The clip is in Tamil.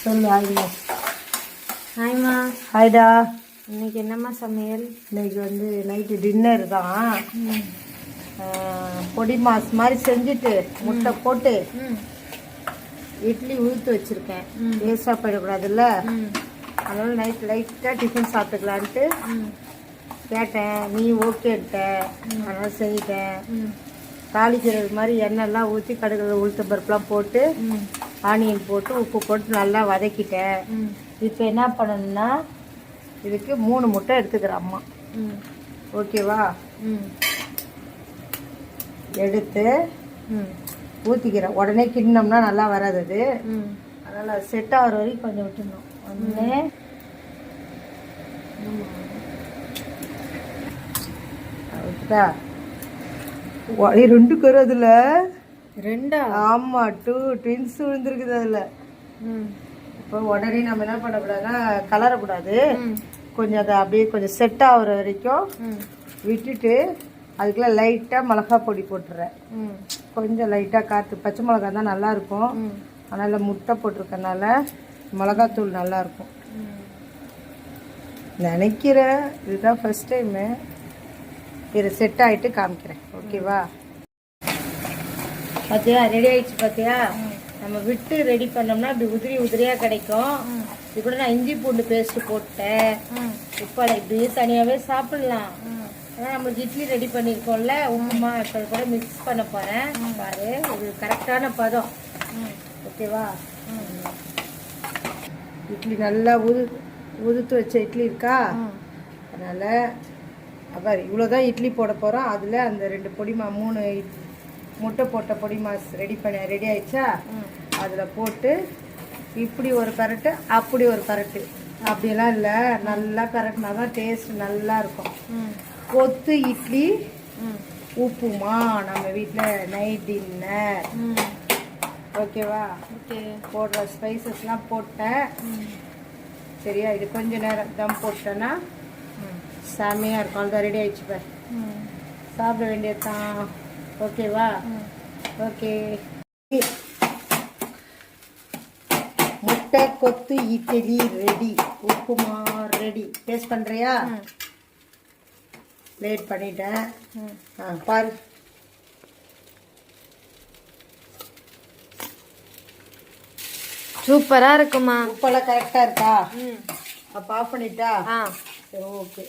சொல்லு. ஹாய்மா. ஹாய்மா. ஹாய்டா. இன்னைக்கு என்னம்மா சமையல்? இன்னைக்கு வந்து நைட்டு டின்னர் தான். பொடி மாஸ் மாதிரி செஞ்சுட்டு முட்டை போட்டு இட்லி ஊற்றி வச்சுருக்கேன். வேஸ்ட்டாக போயிடக்கூடாதுல்ல, அதனால நைட் லைட்டாக டிஃபன் சாப்பிட்டுக்கலான்ட்டு கேட்டேன். நீ ஓகேன்ட்ட, அதனால் செய்யிட்டேன். தாளிக்கிறது மாதிரி எண்ணெய்லாம் ஊற்றி கடுகு உளுத்தம் பருப்புலாம் போட்டு ஆனியன் போட்டு உப்பு போட்டு நல்லா வதக்கிட்டேன். இப்போ என்ன பண்ணணும்னா இதுக்கு 3 முட்டை எடுத்துக்கிறேன் அம்மா. ஓகேவா? எடுத்து ஊற்றிக்கிறேன். உடனே கிண்ணோம்னா நல்லா வராது அது. அதனால் செட் ஆகிற வரைக்கும் கொஞ்சம் விட்டுடணும். ஒன்று விட்டுட்டா 2 கரு அதில் 2. ஆமாம், 2 ட்வின்ஸ் விழுந்துருக்குது அதில். இப்போ உடனே நம்ம என்ன பண்ணக்கூடாதுன்னா கலரக்கூடாது. கொஞ்சம் அதை அப்படியே கொஞ்சம் செட் ஆகுற வரைக்கும் விட்டுட்டு அதுக்குள்ள லைட்டாக மிளகா பொடி போட்டுறேன். கொஞ்சம் லைட்டாக காற்று பச்சை மிளகா தான் நல்லாயிருக்கும். அதனால் முட்டை போட்டிருக்கனால மிளகாத்தூள் நல்லாயிருக்கும் நினைக்கிறேன். இதுதான் ஃபஸ்ட் டைமு. இதை செட் ஆகிட்டு காமிக்கிறேன். ஓகேவா? பார்த்தியா ரெடி ஆயிடுச்சு. பார்த்தியா, நம்ம விட்டு ரெடி பண்ணோம்னா இப்படி உதிரி உதிரியாக கிடைக்கும். இது கூட நான் இஞ்சி பூண்டு பேஸ்ட்டு போட்டேன். இப்போ அதை இப்படியே தனியாகவே சாப்பிடலாம். ஆனால் நம்மளுக்கு இட்லி ரெடி பண்ணியிருக்கோம்ல, உப்புமா இப்போ கூட மிக்ஸ் பண்ண போகிறேன். பாரு, இது கரெக்டான பதம். ஓகேவா? இட்லி நல்லா உதுத்து வச்ச இட்லி இருக்கா, அதனால் அப்பாரு இவ்வளோதான் இட்லி போட போகிறோம். அதில் அந்த 2 பொடிமா 3 முட்டை போட்ட பொடி மாஸ் ரெடி ஆயிடுச்சா, அதில் போட்டு இப்படி ஒரு பரட்டு அப்படி ஒரு பரட்டு, அப்படியெல்லாம் இல்லை, நல்லா பரட்டினா தான் டேஸ்ட் நல்லா இருக்கும். கொத்து இட்லி உப்புமா நம்ம வீட்டில் நைட் டின்னர். ஓகேவா? ஓகே. போடுற ஸ்பைசஸ்லாம் போட்டேன். சரியா? இது கொஞ்சம் நேரம் தம் போட்டேன்னா செம்மையாக இருக்கும். அதுதான் ரெடி ஆயிடுச்சு. பார், சாப்பிட வேண்டியதுதான். ஓகேவா? ஓகே. முட்டை கொத்து idli ready, upma ready. Taste பண்ணுறியா? லேட் பண்ணிட்டேன். பாரு, சூப்பராக இருக்குமா? உப்பெல்லாம் கரெக்டாக இருக்கா? அப்போ ஆஃப் பண்ணிட்டா? சரி, ஓகே.